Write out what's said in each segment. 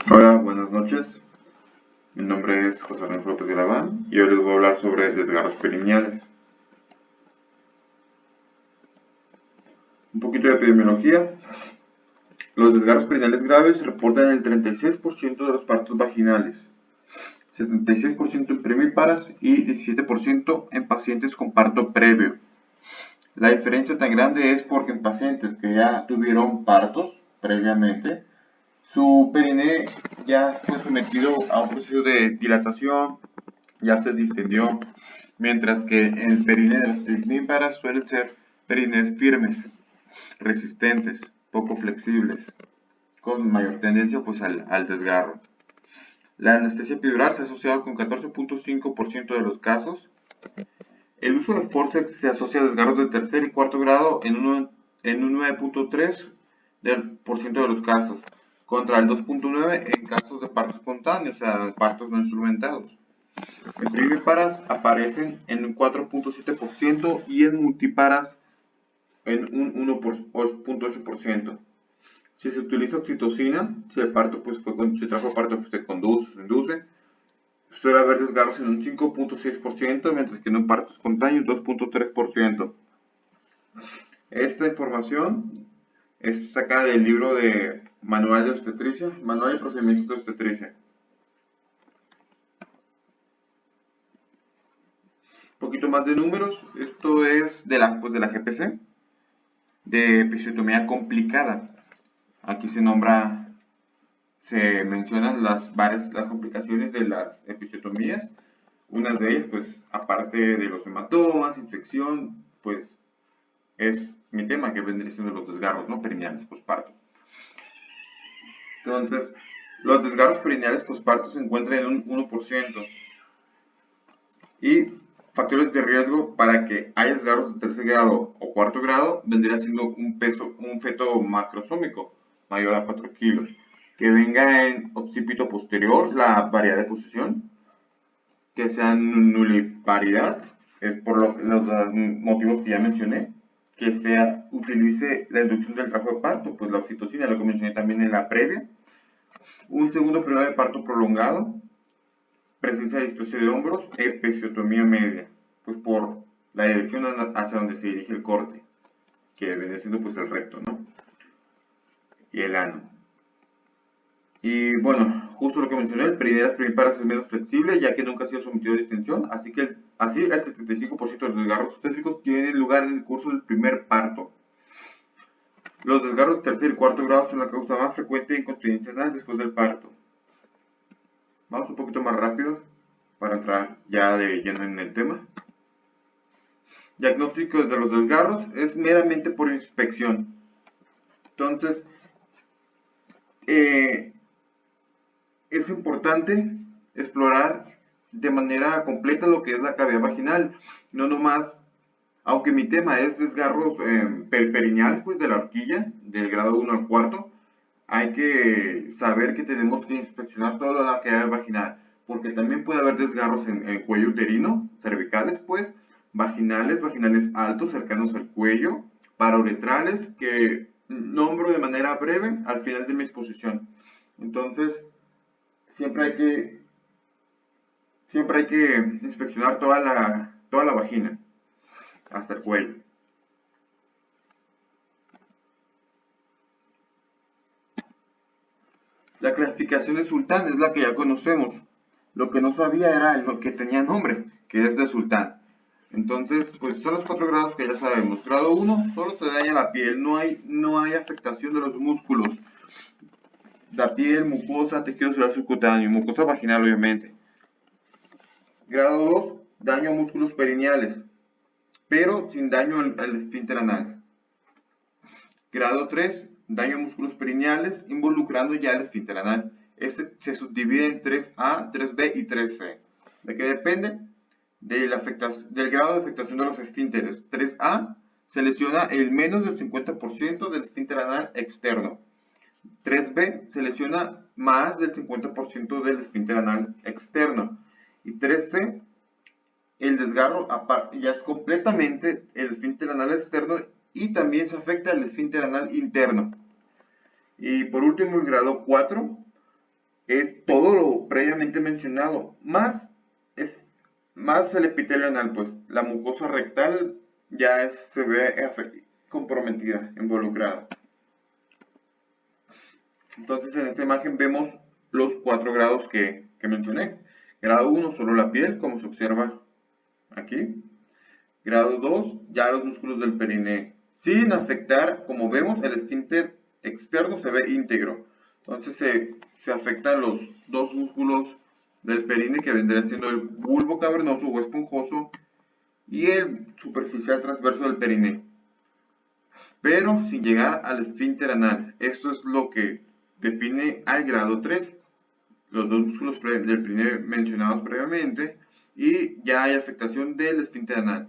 Hola, buenas noches. Mi nombre es José Ramón López Galaván y hoy les voy a hablar sobre desgarros perineales. Un poquito de epidemiología. Los desgarros perineales graves se reportan en el 36% de los partos vaginales, 76% en primíparas y 17% en pacientes con parto previo. La diferencia tan grande es porque en pacientes que ya tuvieron partos previamente, su periné ya fue sometido a un proceso de dilatación, ya se distendió, mientras que el periné de las primíparas suelen ser perines firmes, resistentes, poco flexibles, con mayor tendencia pues al desgarro. La anestesia epidural se ha asociado con 14.5% de los casos. El uso de forceps se asocia a desgarros de tercer y cuarto grado en un 9.3% de los casos, contra el 2.9% en casos de partos espontáneos, o sea, partos no instrumentados. En primíparas aparecen en un 4.7% y en multíparas en un 1.8%. Si se utiliza oxitocina, si el parto pues si trajo parto se conduce, se induce, suele haber desgarros en un 5.6%, mientras que en un parto espontáneo un 2.3%. Esta información es sacada del libro de Manual de Obstetricia, Manual de Procedimientos de Obstetricia. Un poquito más de números, esto es de la GPC, de episiotomía complicada. Aquí se mencionan las complicaciones de las episiotomías. Unas de ellas, pues, aparte de los hematomas, infección, pues, es mi tema que vendría siendo los desgarros, ¿no? Perineales posparto. Entonces, los desgarros perineales posparto se encuentran en un 1%. Y factores de riesgo para que haya desgarros de tercer grado o cuarto grado vendría siendo un feto macrosómico mayor a 4 kilos, que venga en occipito posterior, la variedad de posición, que sea nuliparidad, es por los motivos que ya mencioné, que utilice la inducción del trabajo de parto, pues la oxitocina, lo que mencioné también en la previa, un segundo periodo de parto prolongado, presencia de distosia de hombros, episiotomía media, pues por la dirección hacia donde se dirige el corte, que viene siendo pues el recto, ¿no? Y el ano. Y bueno, justo lo que mencioné, el periné de las primíparas es menos flexible, ya que nunca ha sido sometido a distensión, así el 75% de los desgarros obstétricos tienen lugar en el curso del primer parto. Los desgarros de tercer y cuarto grado son la causa más frecuente de incontinencia anal después del parto. Vamos un poquito más rápido para entrar ya de lleno en el tema. Diagnóstico de los desgarros es meramente por inspección. Entonces, es importante explorar de manera completa lo que es la cavidad vaginal, no nomás, aunque mi tema es desgarros perineales, pues de la horquilla, del grado 1 al 4, hay que saber que tenemos que inspeccionar toda la cavidad vaginal, porque también puede haber desgarros en cuello uterino, cervicales, pues, vaginales altos, cercanos al cuello, parauretrales, que nombro de manera breve al final de mi exposición. Entonces, siempre hay que inspeccionar toda la vagina, hasta el cuello. La clasificación de sultán es la que ya conocemos. Lo que no sabía era lo que tenía nombre, que es de sultán. Entonces, pues son los 4 grados que ya sabemos. Grado 1, solo se daña la piel, no hay afectación de los músculos. La piel, mucosa, tejido celular subcutáneo, mucosa vaginal obviamente. Grado 2, daño a músculos perineales, pero sin daño al esfínter anal. Grado 3, daño a músculos perineales, involucrando ya el esfínter anal. Este se subdivide en 3A, 3B y 3C. ¿De qué depende? Del grado de afectación de los esfínteres. 3A se lesiona el menos del 50% del esfínter anal externo. 3B se lesiona más del 50% del esfínter anal externo. Y 3C, el desgarro ya es completamente el esfínter anal externo y también se afecta el esfínter anal interno. Y por último, el grado 4 es todo lo previamente mencionado, más el epitelio anal, pues la mucosa rectal ya se ve comprometida, involucrada. Entonces en esta imagen vemos los 4 grados que mencioné. Grado 1, solo la piel, como se observa aquí. Grado 2, ya los músculos del perineo. Sin afectar, como vemos, el esfínter externo se ve íntegro. Entonces se afectan los dos músculos del perineo, que vendría siendo el bulbo cavernoso o esponjoso y el superficial transverso del perineo, pero sin llegar al esfínter anal. Esto es lo que define al grado 3, los dos músculos del perineo mencionados previamente, y ya hay afectación del esfínter anal,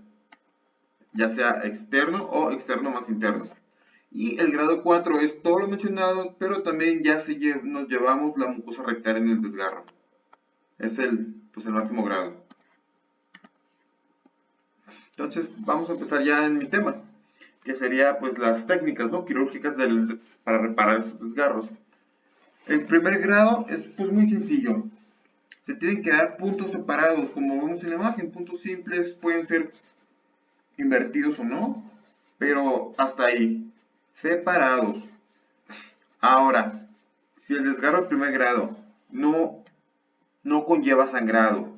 ya sea externo o externo más interno. Y el grado 4 es todo lo mencionado, pero también ya nos llevamos la mucosa rectal en el desgarro. Es el máximo grado. Entonces vamos a empezar ya en mi tema, que sería pues las técnicas, ¿no?, quirúrgicas para reparar estos desgarros. El primer grado es pues muy sencillo. Se tienen que dar puntos separados, como vemos en la imagen. Puntos simples, pueden ser invertidos o no, pero hasta ahí, separados. Ahora, si el desgarro de primer grado no conlleva sangrado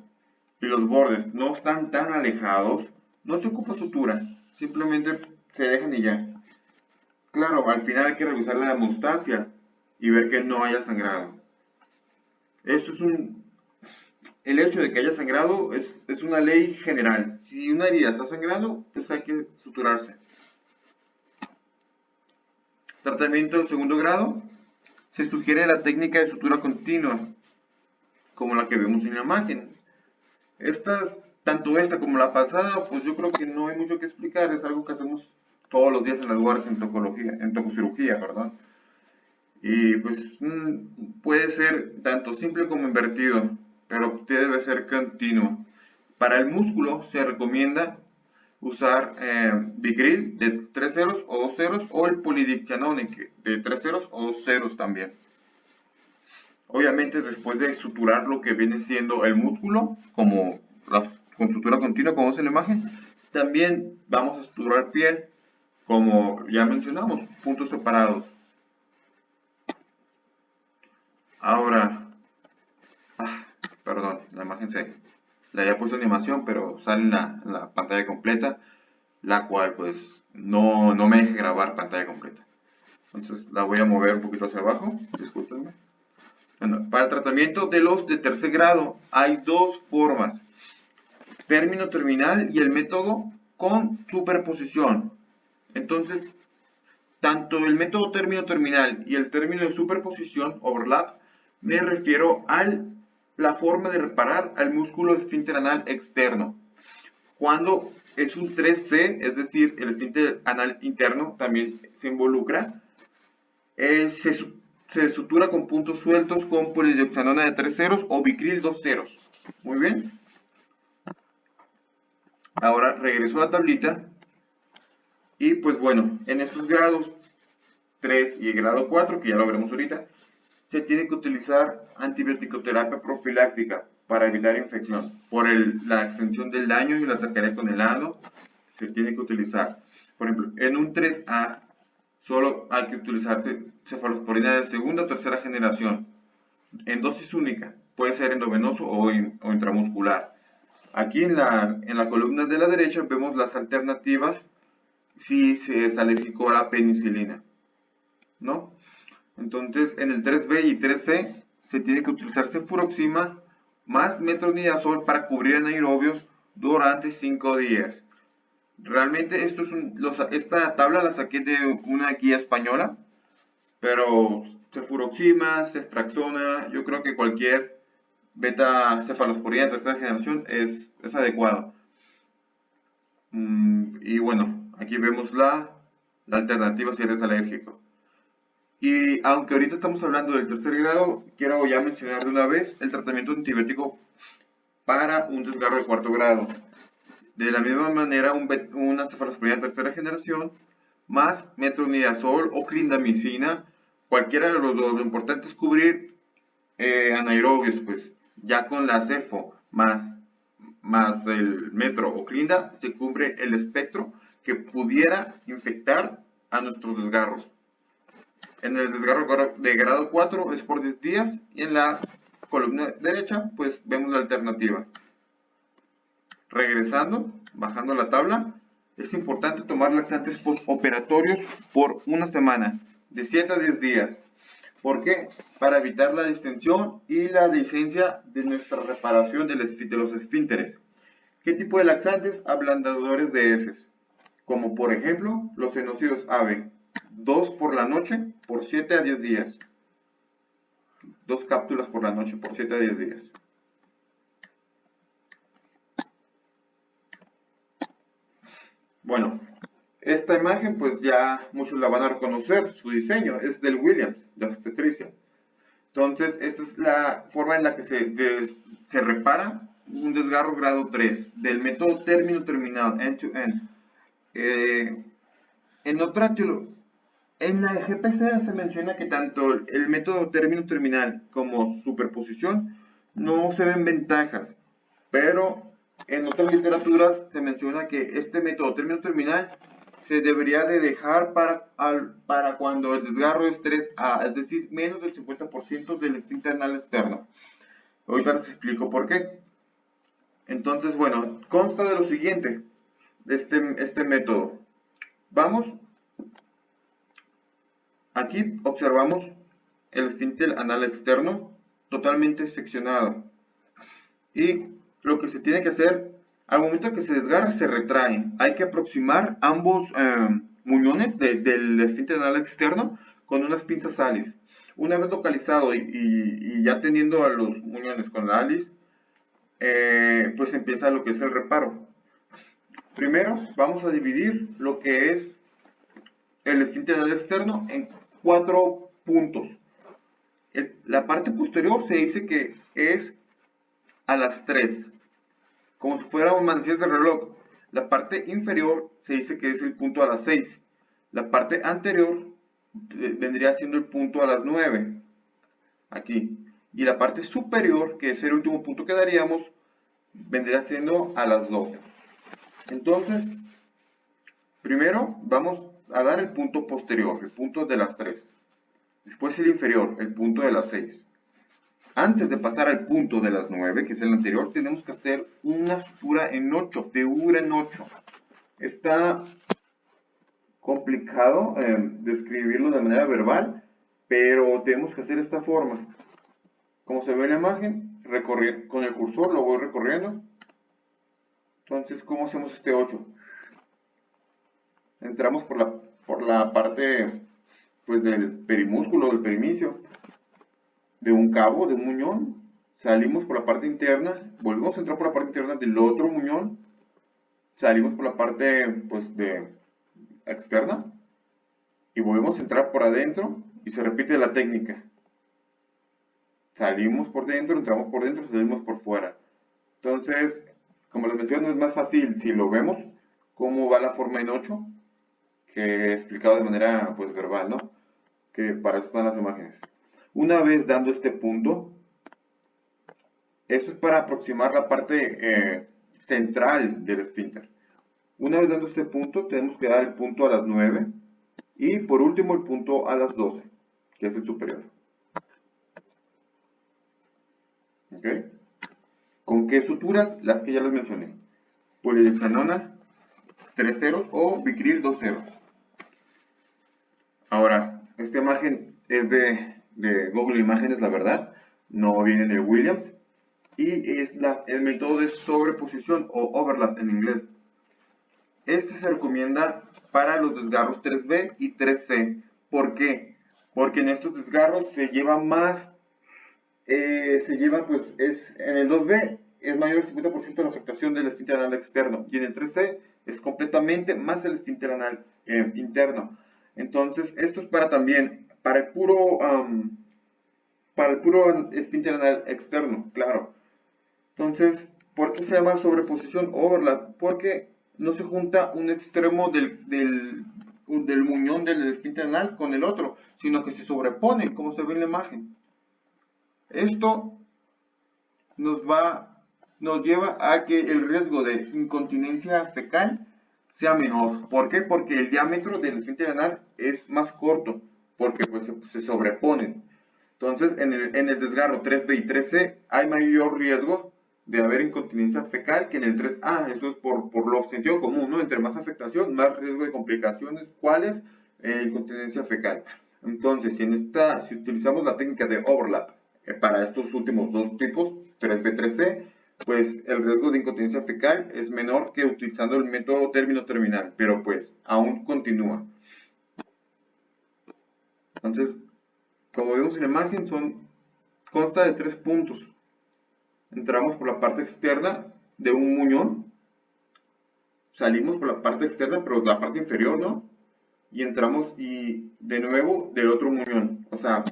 y los bordes no están tan alejados, no se ocupa sutura, simplemente se dejan y ya. Claro, al final hay que revisar la hemostasia y ver que no haya sangrado. Esto es el hecho de que haya sangrado es una ley general. Si una herida está sangrando, pues hay que suturarse. Tratamiento de segundo grado. Se sugiere la técnica de sutura continua, como la que vemos en la imagen. Tanto esta como la pasada, pues yo creo que no hay mucho que explicar. Es algo que hacemos todos los días en las guardias en tococirugía, ¿verdad? Y pues puede ser tanto simple como invertido, pero debe ser continuo. Para el músculo se recomienda usar Vicryl de 3 ceros o 2 ceros, o el polidictanone de 3 ceros o 2 ceros también. Obviamente después de suturar lo que viene siendo el músculo, con sutura continua como es en la imagen, también vamos a suturar piel, como ya mencionamos, puntos separados. Ahora, perdón, la imagen le había puesto animación, pero sale en la pantalla completa, la cual pues no me deja grabar pantalla completa. Entonces la voy a mover un poquito hacia abajo, discúlpenme. Bueno, para el tratamiento de los de tercer grado hay dos formas: término terminal y el método con superposición. Entonces, tanto el método término terminal y el término de superposición, overlap, me refiero a la forma de reparar al músculo esfínter anal externo. Cuando es un 3C, es decir, el esfínter anal interno también se involucra, se sutura con puntos sueltos con polidioxanona de 3 ceros o Vicryl 2 ceros. Muy bien. Ahora regreso a la tablita. Y pues bueno, en estos grados 3 y el grado 4, que ya lo veremos ahorita, se tiene que utilizar antibiótico-terapia profiláctica para evitar infección. Por la extensión del daño y la cercanía con el ano, se tiene que utilizar. Por ejemplo, en un 3A solo hay que utilizar cefalosporina de segunda o tercera generación, en dosis única. Puede ser endovenoso o intramuscular. Aquí en la columna de la derecha vemos las alternativas si se es alérgico a la penicilina, ¿no? Entonces, en el 3B y 3C se tiene que utilizar cefuroxima más metronidazol para cubrir anaerobios durante 5 días. Realmente esta tabla la saqué de una guía española, pero cefuroxima, ceftraxona, yo creo que cualquier beta cefalosporina de tercera generación es adecuado. Y bueno, aquí vemos la alternativa si eres alérgico. Y aunque ahorita estamos hablando del tercer grado, quiero ya mencionar de una vez el tratamiento antibiótico para un desgarro de cuarto grado. De la misma manera, una cefalosporina de tercera generación más metronidazol o clindamicina, cualquiera de los dos. Lo importante es cubrir anaerobios, pues ya con la CEFO más el metro o clinda se cubre el espectro que pudiera infectar a nuestros desgarros. En el desgarro de grado 4 es por 10 días y en la columna derecha pues vemos la alternativa. Regresando, bajando la tabla, es importante tomar laxantes postoperatorios por una semana, de 7 a 10 días. ¿Por qué? Para evitar la distensión y la dehiscencia de nuestra reparación de los esfínteres. ¿Qué tipo de laxantes? Ablandadores de heces, como por ejemplo los genocidios AVE, 2 por la noche por 7 a 10 días. 2 cápsulas por la noche por 7 a 10 días. Bueno, esta imagen pues ya muchos la van a reconocer, su diseño es del Williams, de obstetricia. Entonces, esta es la forma en la que se repara un desgarro grado 3 del método término terminal, end-to-end. En la GPC se menciona que tanto el método término terminal como superposición no se ven ventajas, pero en otras literaturas se menciona que este método término terminal se debería de dejar para cuando el desgarro es 3A, es decir, menos del 50% del esfínter anal externo. Ahorita les explico por qué. Entonces, bueno, consta de lo siguiente, de este método. Vamos, aquí observamos el esfínter anal externo totalmente seccionado. Y lo que se tiene que hacer, al momento que se desgarra, se retrae. Hay que aproximar ambos muñones del esfínter anal externo con unas pinzas Alice. Una vez localizado y ya teniendo a los muñones con la Alice, pues empieza lo que es el reparo. Primero vamos a dividir lo que es el esfínter anal externo en 4 puntos. La parte posterior se dice que es a las 3, como si fuera un manecillas de reloj. La parte inferior se dice que es el punto a las 6. La parte anterior vendría siendo el punto a las 9. Aquí. Y la parte superior, que es el último punto que daríamos, vendría siendo a las 12. Entonces, primero vamos a dar el punto posterior, el punto de las 3. Después el inferior, el punto de las 6. Antes de pasar al punto de las 9, que es el anterior, tenemos que hacer una sutura en 8, figura en 8. Está complicado describirlo de manera verbal, pero tenemos que hacer esta forma. Como se ve en la imagen, con el cursor lo voy recorriendo. Entonces, ¿cómo hacemos este 8? Entramos por la parte pues, del perimúsculo, del perimisio, de un cabo, de un muñón, salimos por la parte interna, volvemos a entrar por la parte interna del otro muñón, salimos por la parte pues externa y volvemos a entrar por adentro y se repite la técnica. Salimos por dentro, entramos por dentro, salimos por fuera. Entonces, como les menciono, es más fácil si lo vemos cómo va la forma en 8 que explicado de manera pues verbal, ¿no? Que para eso están las imágenes. Una vez dando este punto, esto es para aproximar la parte central del esfínter. Una vez dando este punto, tenemos que dar el punto a las 9 y por último el punto a las 12, que es el superior. ¿Ok? ¿Con qué suturas? Las que ya les mencioné. Polidexanona 3 ceros o Vicryl 2 ceros. Ahora, esta imagen es de Google Imágenes, la verdad, no viene de Williams, y es el método de sobreposición o overlap en inglés. Este se recomienda para los desgarros 3B y 3C. ¿Por qué? Porque en estos desgarros se lleva más, pues en el 2B es mayor el 50% de la afectación del esfínter anal externo y en el 3C es completamente más el esfínter anal interno. Entonces, esto es para el puro esfínter anal externo, claro. Entonces, ¿por qué se llama sobreposición overlap? Porque no se junta un extremo del muñón del esfínter anal con el otro, sino que se sobreponen, como se ve en la imagen. Esto nos lleva a que el riesgo de incontinencia fecal sea menor. ¿Por qué? Porque el diámetro del esfínter anal es más corto, porque pues se sobreponen. Entonces, en el desgarro 3B y 3C hay mayor riesgo de haber incontinencia fecal que en el 3A. Eso es por lo sentido común, ¿no? Entre más afectación, más riesgo de complicaciones. ¿Cuáles? Incontinencia fecal. Entonces, si utilizamos la técnica de overlap para estos últimos dos tipos, 3B, 3C, pues el riesgo de incontinencia fecal es menor que utilizando el método término terminal, pero pues aún continúa. Entonces, como vemos en la imagen, consta de 3 puntos. Entramos por la parte externa de un muñón, salimos por la parte externa, pero la parte inferior, ¿no? Y entramos y de nuevo del otro muñón. O sea,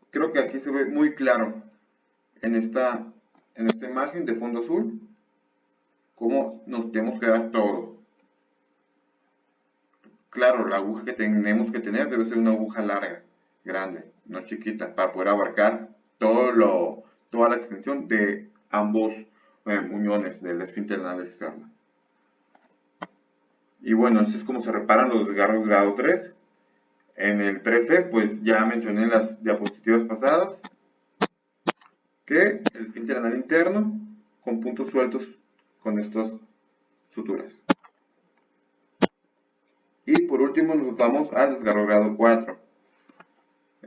creo que aquí se ve muy claro en esta imagen de fondo azul cómo nos tenemos que dar todo. Claro, la aguja que tenemos que tener debe ser una aguja larga, grande, no chiquita, para poder abarcar toda la extensión de ambos muñones del esfínter anal externo. Y bueno, así es como se reparan los desgarros grado 3. En el 3C, pues ya mencioné en las diapositivas pasadas que el esfínter anal interno con puntos sueltos con estas suturas. Y por último nos vamos al desgarro grado 4.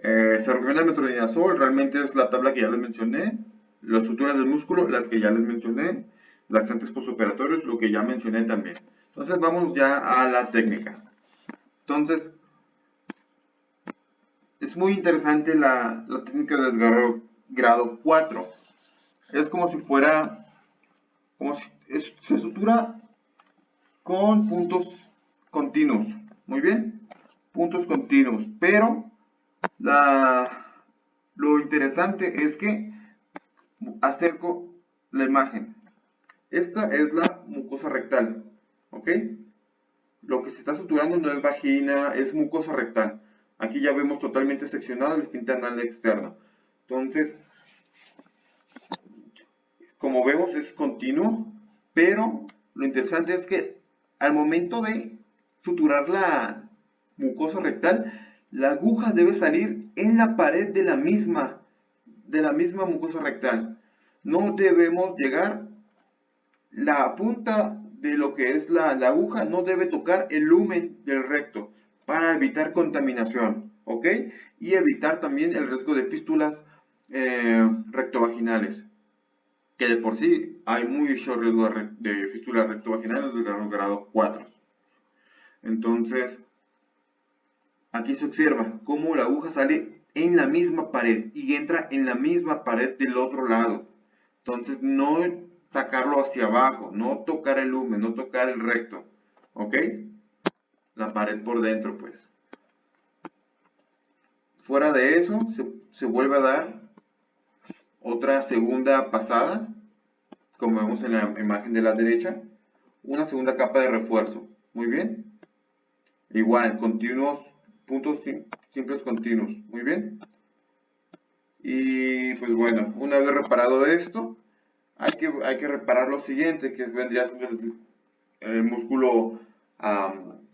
Se recomienda el metronidazol, realmente es la tabla que ya les mencioné, las suturas del músculo, las que ya les mencioné, laxantes postoperatorios, lo que ya mencioné también. Entonces vamos ya a la técnica. Entonces, es muy interesante la técnica de desgarro grado 4. Es como si fuera, se sutura con puntos continuos, muy bien, puntos continuos, pero lo interesante es que acerco la imagen. Esta es la mucosa rectal, ¿ok? Lo que se está suturando no es vagina, es mucosa rectal. Aquí ya vemos totalmente seccionado el esfínter anal externo. Entonces, como vemos es continuo, pero lo interesante es que al momento de suturar la mucosa rectal, la aguja debe salir en la pared de la misma mucosa rectal. No debemos llegar, la punta de lo que es la aguja no debe tocar el lumen del recto para evitar contaminación, ¿ok? Y evitar también el riesgo de fístulas rectovaginales, que de por sí hay mucho riesgo de fístulas rectovaginales de grado 4. Entonces, aquí se observa cómo la aguja sale en la misma pared y entra en la misma pared del otro lado. Entonces, no sacarlo hacia abajo, no tocar el lumen, no tocar el recto, ¿ok? La pared por dentro, pues. Fuera de eso, se vuelve a dar otra segunda pasada, como vemos en la imagen de la derecha, una segunda capa de refuerzo. Muy bien. Igual, continuos, puntos simples continuos. Muy bien. Y pues bueno, una vez reparado esto, hay que reparar lo siguiente, que vendría siendo el músculo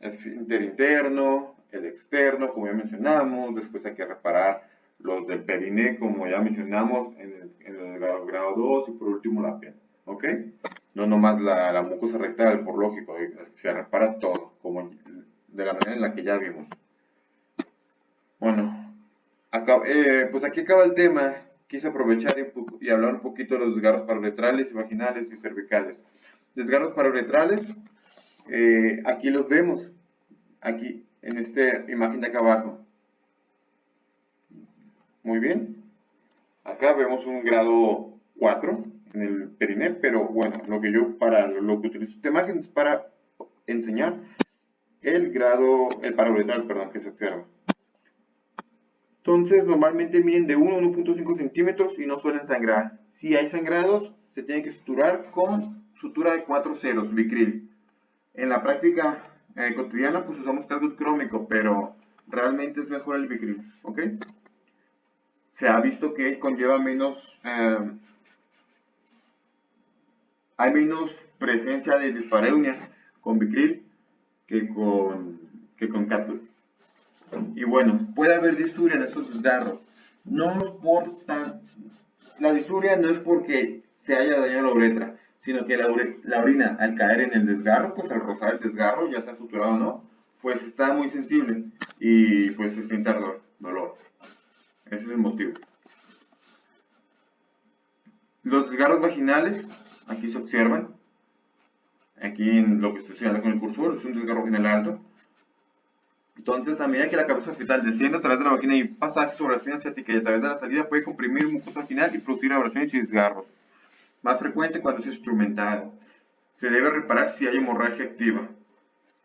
esfínter interno, el externo, como ya mencionamos. Después hay que reparar los del periné, como ya mencionamos en el grado 2, y por último la piel, ¿ok? No nomás la mucosa rectal, por lógico, se repara todo, como de la manera en la que ya vimos. Bueno, pues aquí acaba el tema. Quise aprovechar y hablar un poquito de los desgarros paruretrales, vaginales y cervicales. Desgarros paruretrales, aquí los vemos, aquí en esta imagen de acá abajo. Muy bien. Acá vemos un grado 4 en el periné, pero bueno, lo que utilizo esta imagen es para enseñar el paruretral, perdón, que se observa. Entonces, normalmente miden de 1 a 1.5 centímetros y no suelen sangrar. Si hay sangrados, se tiene que suturar con sutura de 4 ceros, Vicryl. En la práctica cotidiana, pues usamos calgut crómico, pero realmente es mejor el Vicryl, ¿ok? se ha visto que conlleva menos, hay menos presencia de dispareunia con Vicryl que con Catul. Y bueno, puede haber disuria en estos desgarros. No es por tan... La disuria no es porque se haya dañado la uretra, sino que la orina al caer en el desgarro, pues al rozar el desgarro, ya sea suturado o no, pues está muy sensible y pues se siente dolor. Ese es el motivo. Los desgarros vaginales, aquí se observan, aquí en lo que estoy señalando con el cursor, es un desgarro vaginal alto. Entonces, a medida que la cabeza fetal desciende a través de la vagina y pasa sobre la espina ciática y a través de la salida, puede comprimir un mucosa vaginal y producir abrasiones y desgarros. Más frecuente cuando es instrumental. Se debe reparar si hay hemorragia activa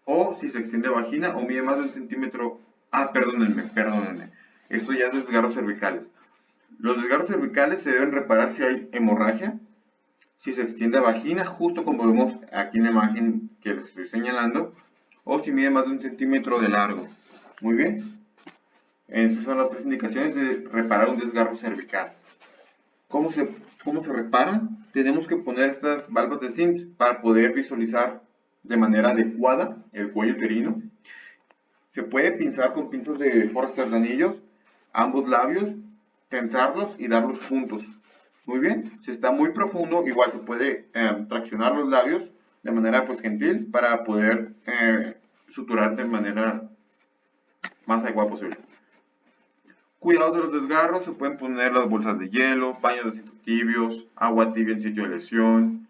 o si se extiende vagina o mide más de 1 centímetro. Perdónenme. Esto ya es desgarros cervicales. Los desgarros cervicales se deben reparar si hay hemorragia, si se extiende vagina, justo como vemos aquí en la imagen que les estoy señalando, o si mide más de 1 centímetro de largo. Muy bien. Esas son las 3 indicaciones de reparar un desgarro cervical. ¿Cómo se reparan? Tenemos que poner estas valvas de Sims para poder visualizar de manera adecuada el cuello uterino. Se puede pinzar con pinzas de Forster de anillos ambos labios, tensarlos y darlos juntos. Muy bien, si está muy profundo, igual se puede traccionar los labios de manera pues gentil para poder suturar de manera más adecuada posible. Cuidados de los desgarros, se pueden poner las bolsas de hielo, baños de asiento tibios, agua tibia en sitio de lesión.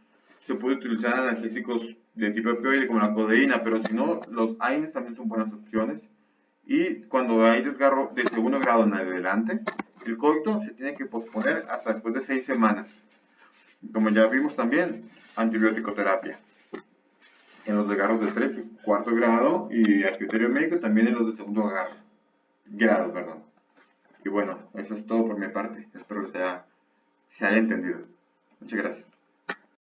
Se puede utilizar analgésicos de tipo opioide como la codeína, pero si no, los AINES también son buenas opciones. Y cuando hay desgarro de segundo grado en adelante, el coito se tiene que posponer hasta después de 6 semanas. Como ya vimos también, antibiótico terapia. En los desgarros de 3 y 4 grado y a criterio médico, también en los de segundo grado, perdón. Y bueno, eso es todo por mi parte. Espero que se haya entendido. Muchas gracias.